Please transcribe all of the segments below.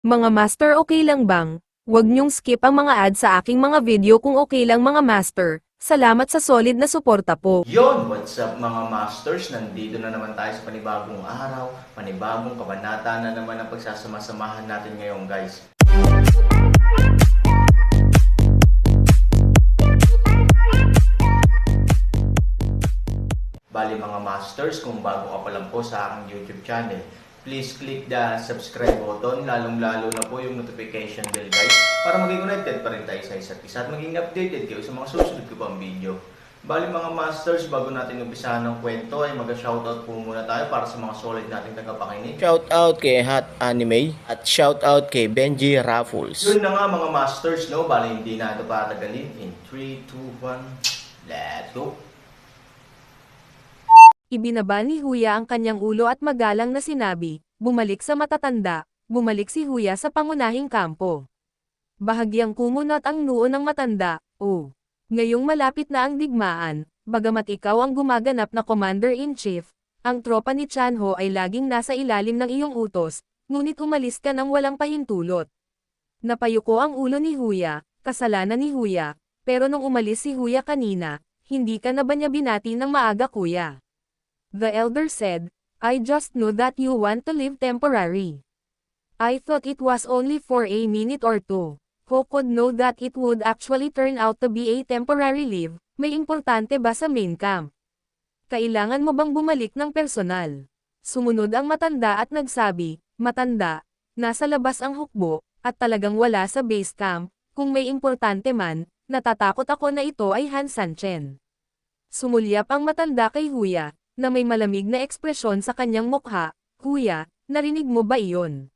Mga master, okay lang bang? Huwag niyong skip ang mga ad sa aking mga video kung okay lang mga master. Salamat sa solid na suporta po. Yon, what's up mga masters? Nandito na naman tayo sa panibagong araw, panibagong kabanata na naman ang pagsasama-samahan natin ngayon guys. Bali mga masters, kung bago ka pa lang po sa aking YouTube channel, please click the subscribe button, lalong-lalo na po yung notification bell guys, para maging connected pa rin tayo sa isa't isa at maging updated kayo sa mga susunod ko pang video. Bali mga masters, bago natin umpisahan ng kwento ay mag-shoutout po muna tayo para sa mga solid nating tagapakinig. Shoutout kay Hot Anime at shoutout kay Benji Raffles. Yun na nga mga masters, no? Bali hindi na ito patagalin. In 3, 2, 1, let's go! Ibinaba ni Huya ang kanyang ulo at magalang na sinabi, bumalik sa matatanda, bumalik si Huya sa pangunahing kampo. Bahagyang kumunat ang noo ng matanda, oh. Ngayong malapit na ang digmaan, bagamat ikaw ang gumaganap na Commander-in-Chief, ang tropa ni Chanho ay laging nasa ilalim ng iyong utos, ngunit umalis ka ng walang pahintulot. Napayuko ang ulo ni Huya, kasalanan ni Huya, pero nung umalis si Huya kanina, hindi ka na ba niya binati ng maaga kuya? The elder said, I just knew that you want to live temporary. I thought it was only for a minute or two. Who could know that it would actually turn out to be a temporary leave? May importante ba sa main camp? Kailangan mo bang bumalik ng personal? Sumunod ang matanda at nagsabi, matanda, nasa labas ang hukbo, at talagang wala sa base camp, kung may importante man, natatakot ako na ito ay Han Sanchen. Sumulyap ang matanda kay Huya, na may malamig na ekspresyon sa kanyang mukha, Huya, narinig mo ba iyon?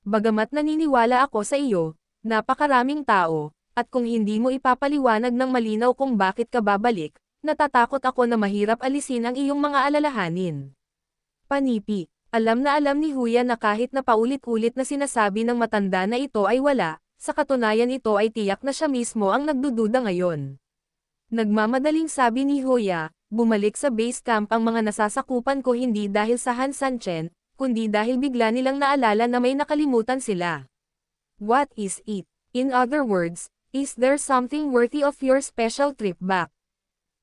Bagamat naniniwala ako sa iyo, napakaraming tao, at kung hindi mo ipapaliwanag ng malinaw kung bakit ka babalik, natatakot ako na mahirap alisin ang iyong mga alalahanin. Panipi, alam ni Huya na kahit na paulit-ulit na sinasabi ng matanda na ito ay wala, sa katunayan ito ay tiyak na siya mismo ang nagdududa ngayon. Nagmamadaling sabi ni Huya, bumalik sa base camp ang mga nasasakupan ko hindi dahil sa Han Sanchen, kundi dahil bigla nilang naalala na may nakalimutan sila. What is it? In other words, is there something worthy of your special trip back?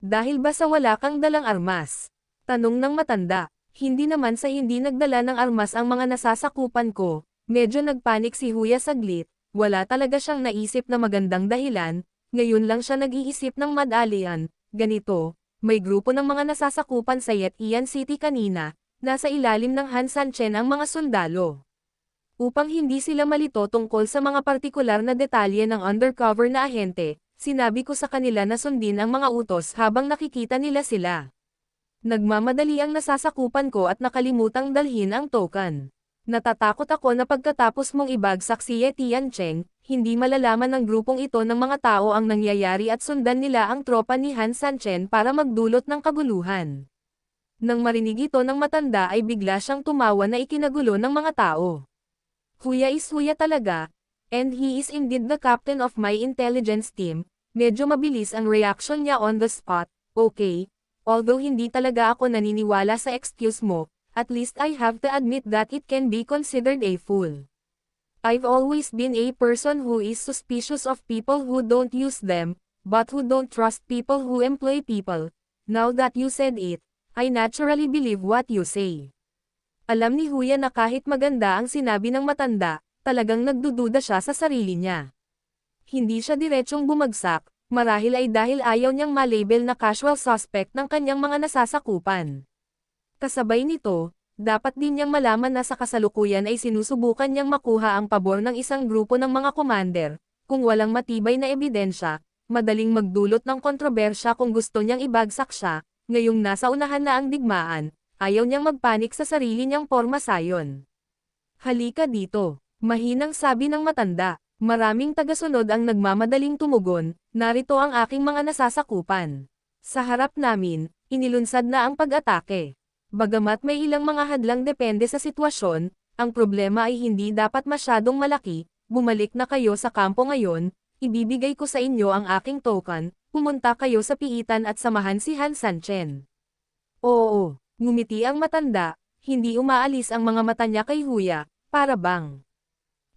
Dahil ba sa wala kang dalang armas? Tanong ng matanda. Hindi naman sa hindi nagdala ng armas ang mga nasasakupan ko, medyo nagpanik si Huya saglit, wala talaga siyang naisip na magandang dahilan, ngayon lang siya nag-iisip ng madalian, ganito. May grupo ng mga nasasakupan sa Yetian City kanina, nasa ilalim ng Han Sanchen ang mga sundalo. Upang hindi sila malito tungkol sa mga partikular na detalye ng undercover na ahente, sinabi ko sa kanila na sundin ang mga utos habang nakikita nila sila. Nagmamadali ang nasasakupan ko at nakalimutang dalhin ang token. Natatakot ako na pagkatapos mong ibagsak si Yetian Cheng, hindi malalaman ng grupong ito ng mga tao ang nangyayari at sundan nila ang tropa ni Han Sanchen para magdulot ng kaguluhan. Nang marinig ito ng matanda ay bigla siyang tumawa na ikinagulo ng mga tao. Huya is Huya talaga, and he is indeed the captain of my intelligence team. Medyo mabilis ang reaction niya on the spot, okay. Although hindi talaga ako naniniwala sa excuse mo, at least I have to admit that it can be considered a fool. I've always been a person who is suspicious of people who don't use them, but who don't trust people who employ people. Now that you said it, I naturally believe what you say. Alam ni Huya na kahit maganda ang sinabi ng matanda, talagang nagdududa siya sa sarili niya. Hindi siya diretsong bumagsak, marahil ay dahil ayaw niyang malabel na casual suspect ng kanyang mga nasasakupan. Kasabay nito, dapat din niyang malaman na sa kasalukuyan ay sinusubukan niyang makuha ang pabor ng isang grupo ng mga commander. Kung walang matibay na ebidensya, madaling magdulot ng kontrobersya kung gusto niyang ibagsak siya. Ngayong nasa unahan na ang digmaan, ayaw niyang magpanik sa sarili niyang porma sayon. Halika dito, mahinang sabi ng matanda. Maraming tagasunod ang nagmamadaling tumugon, narito ang aking mga nasasakupan. Sa harap namin, inilunsad na ang pag-atake. Bagamat may ilang mga hadlang depende sa sitwasyon, ang problema ay hindi dapat masyadong malaki, bumalik na kayo sa kampo ngayon, ibibigay ko sa inyo ang aking token, pumunta kayo sa piitan at samahan si Han Sanchen. Oo, ngumiti ang matanda, hindi umaalis ang mga mata niya kay Huya, para bang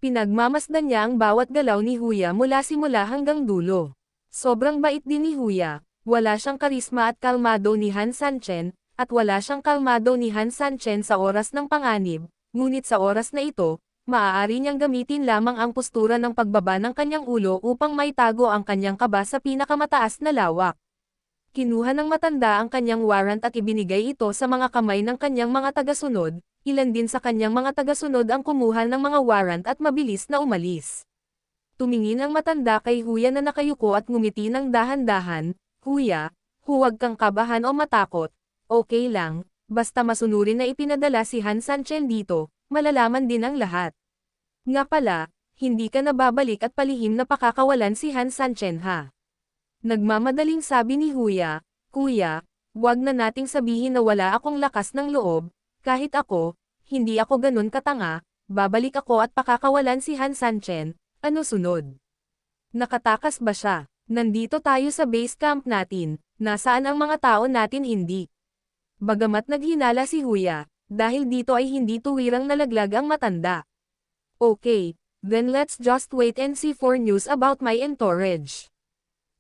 Pinagmamasdan niya ang bawat galaw ni Huya mula simula hanggang dulo. Sobrang bait din ni Huya, wala siyang karisma at kalmado ni Han Sanchen, at wala siyang kalmado ni Han Sanchen sa oras ng panganib, ngunit sa oras na ito, maaari niyang gamitin lamang ang postura ng pagbaba ng kanyang ulo upang maitago ang kanyang kaba sa pinakamataas na lawak. Kinuha ng matanda ang kanyang warrant at ibinigay ito sa mga kamay ng kanyang mga tagasunod, ilan din sa kanyang mga tagasunod ang kumuha ng mga warrant at mabilis na umalis. Tumingin ang matanda kay Huya na nakayuko at ngumiti ng dahan-dahan, "Huya, huwag kang kabahan o matakot, okay lang, basta masunurin na ipinadala si Han Sanchen dito, malalaman din ang lahat. Nga pala, hindi ka nababalik at palihim na pakakawalan si Han Sanchen ha." Nagmamadaling sabi ni Huya, "Kuya, wag na nating sabihin na wala akong lakas ng loob, kahit ako, hindi ako ganun katanga, babalik ako at pakakawalan si Han Sanchen, ano sunod?" Nakatakas ba siya? Nandito tayo sa base camp natin, nasaan ang mga tao natin hindi? Bagamat naghinala si Huya, dahil dito ay hindi tuwirang nalaglag ang matanda. "Okay, then let's just wait and see for news about my entourage."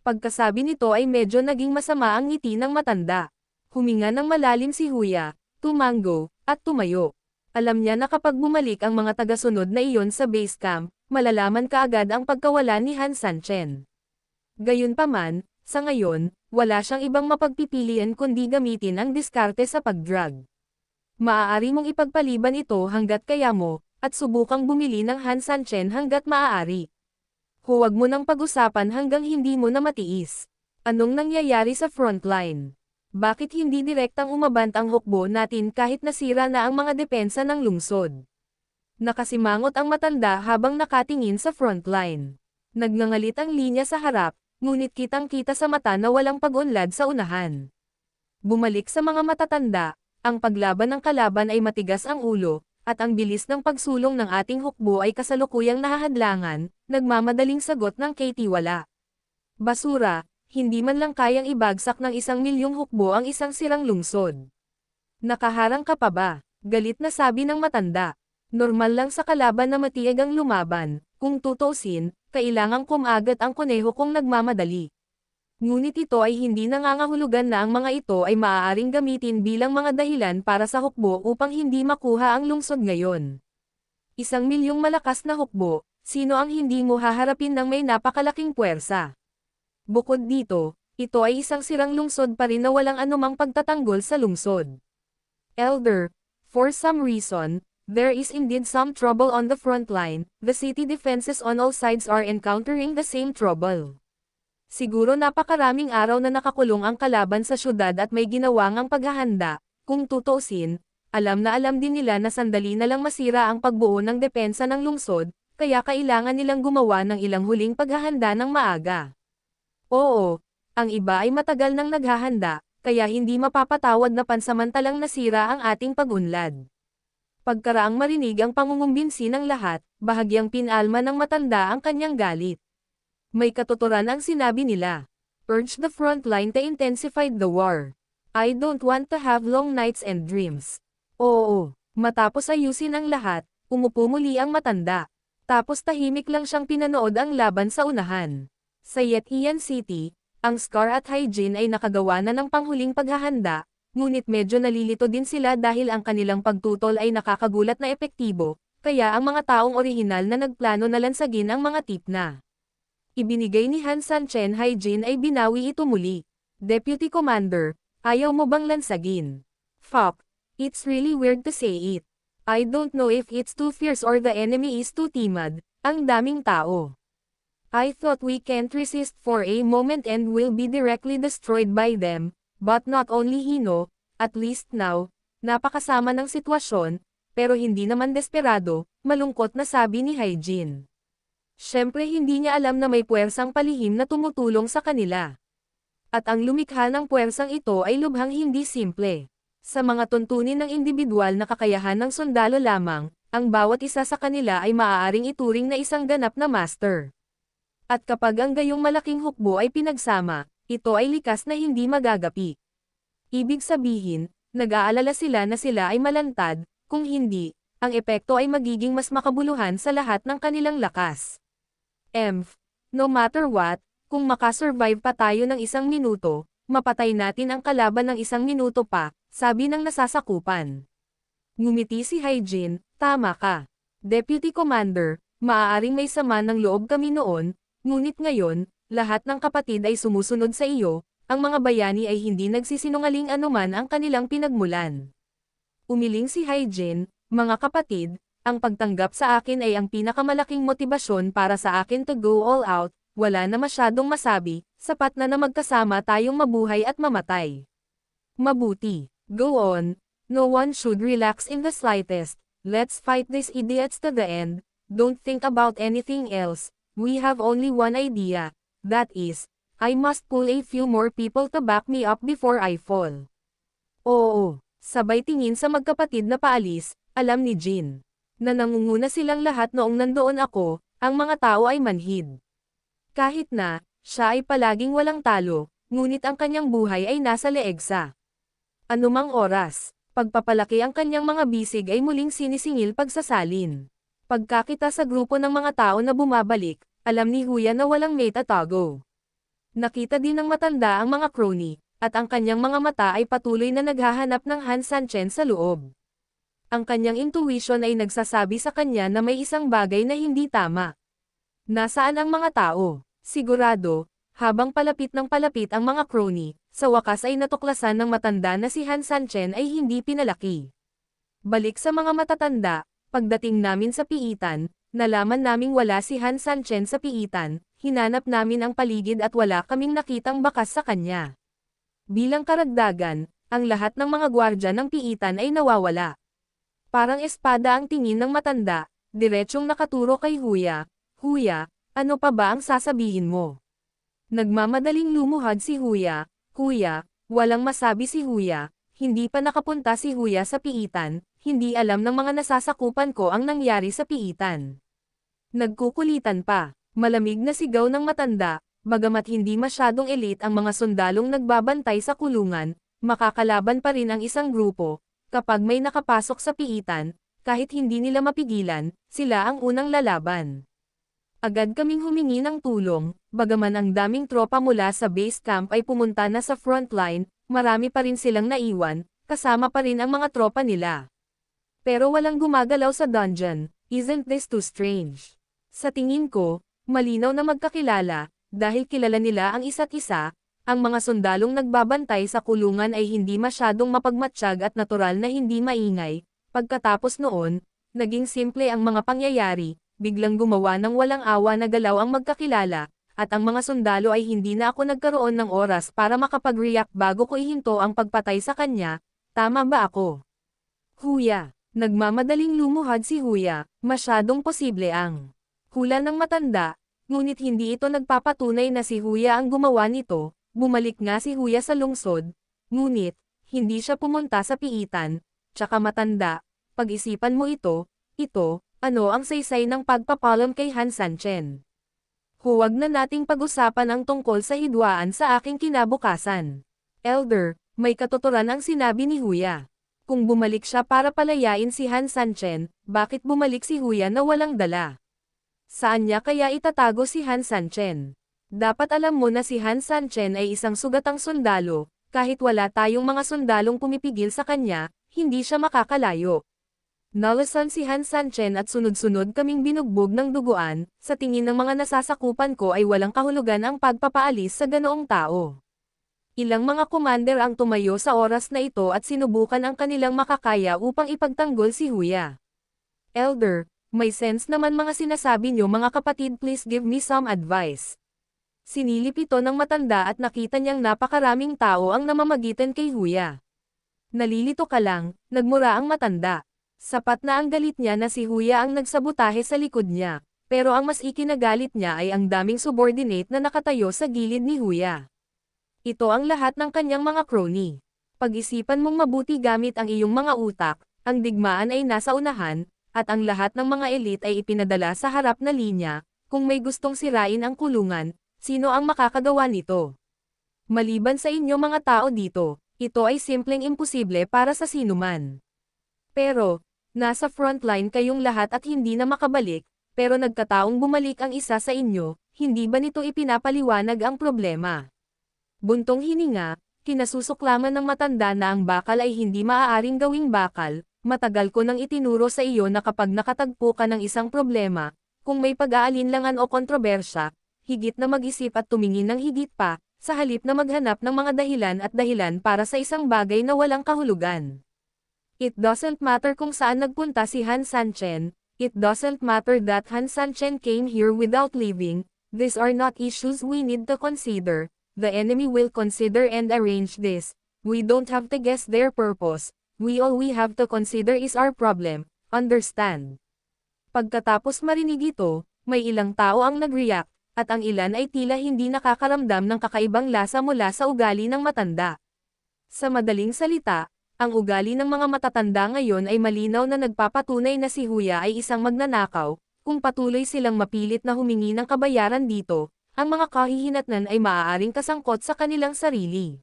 Pagkasabi nito ay medyo naging masama ang ngiti ng matanda. Huminga ng malalim si Huya, tumango, at tumayo. Alam niya na kapag bumalik ang mga tagasunod na iyon sa base camp, malalaman kaagad ang pagkawala ni Han Sanchen. Gayunpaman, sa ngayon, wala siyang ibang mapagpipilian kundi gamitin ang diskarte sa pagdrag. Maaari mong ipagpaliban ito hanggat kaya mo, at subukang bumili ng Han Sanchen hanggat maaari. Huwag mo nang pag-usapan hanggang hindi mo na matiis. Anong nangyayari sa frontline? Bakit hindi direktang umabant ang hukbo natin kahit nasira na ang mga depensa ng lungsod? Nakasimangot ang matanda habang nakatingin sa frontline. Nagngangalit ang linya sa harap, ngunit kitang-kita sa mata na walang pag-unlad sa unahan. Bumalik sa mga matatanda, ang paglaban ng kalaban ay matigas ang ulo, at ang bilis ng pagsulong ng ating hukbo ay kasalukuyang nahahadlangan, nagmamadaling sagot ng Katie wala. Basura, hindi man lang kayang ibagsak ng 1,000,000 hukbo ang isang sirang lungsod. Nakaharang ka pa ba? Galit na sabi ng matanda. Normal lang sa kalaban na matiag ang lumaban, kung tutusin, kailangang kumagat ang kuneho kung nagmamadali. Ngunit ito ay hindi nangangahulugan na ang mga ito ay maaaring gamitin bilang mga dahilan para sa hukbo upang hindi makuha ang lungsod ngayon. 1,000,000 malakas na hukbo, sino ang hindi mo haharapin ng may napakalaking puwersa? Bukod dito, ito ay isang sirang lungsod pa rin na walang anumang pagtatanggol sa lungsod. Elder, for some reason, there is indeed some trouble on the front line, the city defenses on all sides are encountering the same trouble. Siguro napakaraming araw na nakakulong ang kalaban sa syudad at may ginawa ngang paghahanda, kung tutuusin, alam na alam din nila na sandali na lang masira ang pagbuo ng depensa ng lungsod, kaya kailangan nilang gumawa ng ilang huling paghahanda ng maaga. Oo, ang iba ay matagal nang naghahanda, kaya hindi mapapatawad na pansamantalang nasira ang ating pag-unlad. Pagkaraang marinig ang pangungumbinsi ng lahat, bahagyang pinalma ng matanda ang kanyang galit. May katuturan ang sinabi nila. Urge the front line to intensify the war. I don't want to have long nights and dreams. Oo, matapos ayusin ang lahat, umupo muli ang matanda. Tapos tahimik lang siyang pinanood ang laban sa unahan. Sa Yetian City, ang Scar at Hygiene ay nakagawa na ng panghuling paghahanda, ngunit medyo nalilito din sila dahil ang kanilang pagtutol ay nakakagulat na epektibo, kaya ang mga taong orihinal na nagplano na lansagin ang mga tip na ibinigay ni Han Sanchen Hygiene ay binawi ito muli. Deputy Commander, ayaw mo bang lansagin? Fuck, it's really weird to say it. I don't know if it's too fierce or the enemy is too timid, ang daming tao. I thought we can't resist for a moment and will be directly destroyed by them, but not only Hino, at least now, napakasama ng sitwasyon, pero hindi naman desperado, malungkot na sabi ni Hygiene. Siyempre hindi niya alam na may puwersang palihim na tumutulong sa kanila. At ang lumikha ng puwersang ito ay lubhang hindi simple. Sa mga tuntunin ng individual na kakayahan ng sundalo lamang, ang bawat isa sa kanila ay maaaring ituring na isang ganap na master. At kapag ang gayong malaking hukbo ay pinagsama, ito ay likas na hindi magagapi. Ibig sabihin, nag-aalala sila na sila ay malantad, kung hindi, ang epekto ay magiging mas makabuluhan sa lahat ng kanilang lakas. No matter what, kung makasurvive pa tayo ng 1 minuto, mapatay natin ang kalaban ng 1 minuto pa, sabi ng nasasakupan. Ngumiti si Hyjin, tama ka. Deputy Commander, maaaring may sama ng loob kami noon, ngunit ngayon, lahat ng kapatid ay sumusunod sa iyo, ang mga bayani ay hindi nagsisinungaling anuman ang kanilang pinagmulan. Umiling si Hyjin, mga kapatid, ang pagtanggap sa akin ay ang pinakamalaking motibasyon para sa akin to go all out, wala na masyadong masabi, sapat na magkasama tayong mabuhay at mamatay. Mabuti. Go on. No one should relax in the slightest. Let's fight these idiots to the end. Don't think about anything else. We have only one idea. That is, I must pull a few more people to back me up before I fall. Oo. Sabay tingin sa magkapatid na paalis, alam ni Jin. Na nangunguna silang lahat noong nandoon ako, ang mga tao ay manhid. Kahit na, siya ay palaging walang talo, ngunit ang kanyang buhay ay nasa leeg sa anumang oras. Pagpapalaki ang kanyang mga bisig ay muling sinisingil pagsasalin. Pagkakita sa grupo ng mga tao na bumabalik, alam ni Huya na walang may tatago. Nakita din ng matanda ang mga crony, at ang kanyang mga mata ay patuloy na naghahanap ng Han Sanchen sa loob. Ang kanyang intuition ay nagsasabi sa kanya na may isang bagay na hindi tama. Nasaan ang mga tao? Sigurado, habang palapit ng palapit ang mga crony, sa wakas ay natuklasan ng matanda na si Han Sanchen ay hindi pinalaki. Balik sa mga matatanda, pagdating namin sa piitan, nalaman naming wala si Han Sanchen sa piitan, hinanap namin ang paligid at wala kaming nakitang bakas sa kanya. Bilang karagdagan, ang lahat ng mga gwardya ng piitan ay nawawala. Parang espada ang tingin ng matanda, diretsyong nakaturo kay Huya. Huya, ano pa ba ang sasabihin mo? Nagmamadaling lumuhad si Huya. Huya, walang masabi si Huya, hindi pa nakapunta si Huya sa piitan, hindi alam ng mga nasasakupan ko ang nangyari sa piitan. Nagkukulitan pa, malamig na sigaw ng matanda, bagamat hindi masyadong elite ang mga sundalong nagbabantay sa kulungan, makakalaban pa rin ang isang grupo, kapag may nakapasok sa piitan, kahit hindi nila mapigilan, sila ang unang lalaban. Agad kaming humingi ng tulong, bagaman ang daming tropa mula sa base camp ay pumunta na sa frontline, marami pa rin silang naiwan, kasama pa rin ang mga tropa nila. Pero walang gumagalaw sa dungeon, isn't this too strange? Sa tingin ko, malinaw na magkakilala, dahil kilala nila ang isa't isa, ang mga sundalong nagbabantay sa kulungan ay hindi masyadong mapagmatsyag at natural na hindi maingay. Pagkatapos noon, naging simple ang mga pangyayari, biglang gumawa ng walang awa na galaw ang magkakilala, at ang mga sundalo ay hindi na ako nagkaroon ng oras para makapag-react bago ko ihinto ang pagpatay sa kanya. Tama ba ako? Huya. Nagmamadaling lumuhad si Huya, masyadong posible ang hula ng matanda, ngunit hindi ito nagpapatunay na si Huya ang gumawa nito. Bumalik nga si Huya sa lungsod, ngunit, hindi siya pumunta sa piitan, tsaka matanda, pag-isipan mo ito, ano ang saysay ng pagpapalam kay Han Sanchen? Huwag na nating pag-usapan ang tungkol sa hidwaan sa aking kinabukasan. Elder, may katuturan ang sinabi ni Huya. Kung bumalik siya para palayain si Han Sanchen, bakit bumalik si Huya na walang dala? Saan niya kaya itatago si Han Sanchen? Dapat alam mo na si Han Sanchen ay isang sugatang sundalo, kahit wala tayong mga sundalong pumipigil sa kanya, hindi siya makakalayo. Nalasan si Han Sanchen at sunod-sunod kaming binugbog ng duguan, sa tingin ng mga nasasakupan ko ay walang kahulugan ang pagpapaalis sa ganoong tao. Ilang mga commander ang tumayo sa oras na ito at sinubukan ang kanilang makakaya upang ipagtanggol si Huya. Elder, may sense naman mga sinasabi niyo mga kapatid, please give me some advice. Sinilip ito ng matanda at nakita niyang napakaraming tao ang namamagitan kay Huya. Nalilito ka lang, nagmura ang matanda. Sapat na ang galit niya na si Huya ang nagsabotahe sa likod niya, pero ang mas ikinagalit niya ay ang daming subordinate na nakatayo sa gilid ni Huya. Ito ang lahat ng kanyang mga crony. Pag-isipan mong mabuti gamit ang iyong mga utak, ang digmaan ay nasa unahan, at ang lahat ng mga elite ay ipinadala sa harap na linya. Kung may gustong sirain ang kulungan, sino ang makakagawa nito? Maliban sa inyo mga tao dito, ito ay simpleng imposible para sa sinuman. Pero, Nasa frontline kayong lahat at hindi na makabalik, pero nagkataong bumalik ang isa sa inyo, hindi ba nito ipinapaliwanag ang problema? Buntong hininga, kinasusuklaman ng matanda na ang bakal ay hindi maaaring gawing bakal. Matagal ko nang itinuro sa iyo na kapag nakatagpo ka ng isang problema, kung may pag-aalinlangan o kontrobersya, higit na mag-isip at tumingin ng higit pa, sa halip na maghanap ng mga dahilan para sa isang bagay na walang kahulugan. It doesn't matter kung saan nagpunta si Han Sanchen, it doesn't matter that Han Sanchen came here without leaving, these are not issues we need to consider, the enemy will consider and arrange this, we don't have to guess their purpose. All we have to consider is our problem, understand? Pagkatapos marinig ito, may ilang tao ang nag-react, at ang ilan ay tila hindi nakakaramdam ng kakaibang lasa mula sa ugali ng matanda. Sa madaling salita, ang ugali ng mga matatanda ngayon ay malinaw na nagpapatunay na si Huya ay isang magnanakaw, kung patuloy silang mapilit na humingi ng kabayaran dito, ang mga kahihinatnan ay maaaring kasangkot sa kanilang sarili.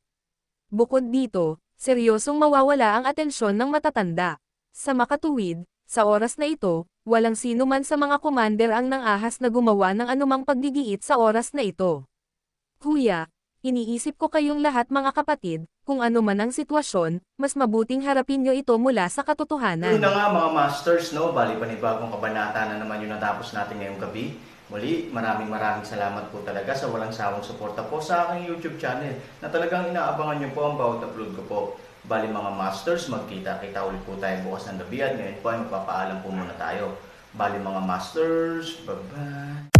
Bukod dito, seryosong mawawala ang atensyon ng matatanda. Sa makatuwid, sa oras na ito, walang sino man sa mga commander ang nang-ahas na gumawa ng anumang pagdidiit sa oras na ito. Huya, iniisip ko kayong lahat mga kapatid, kung ano man ang sitwasyon, mas mabuting harapin nyo ito mula sa katotohanan. Yun na nga mga masters, no? Bali panibagong kabanata na naman yung natapos natin ngayong gabi. Muli, maraming salamat po talaga sa walang sawang suporta po sa aking YouTube channel na talagang inaabangan nyo po ang bawat upload ko po. Bali mga masters, magkita-kita ulit po tayo bukas ng gabi at ngayon po ay magpapaalam po muna tayo. Bali mga masters, bye-bye!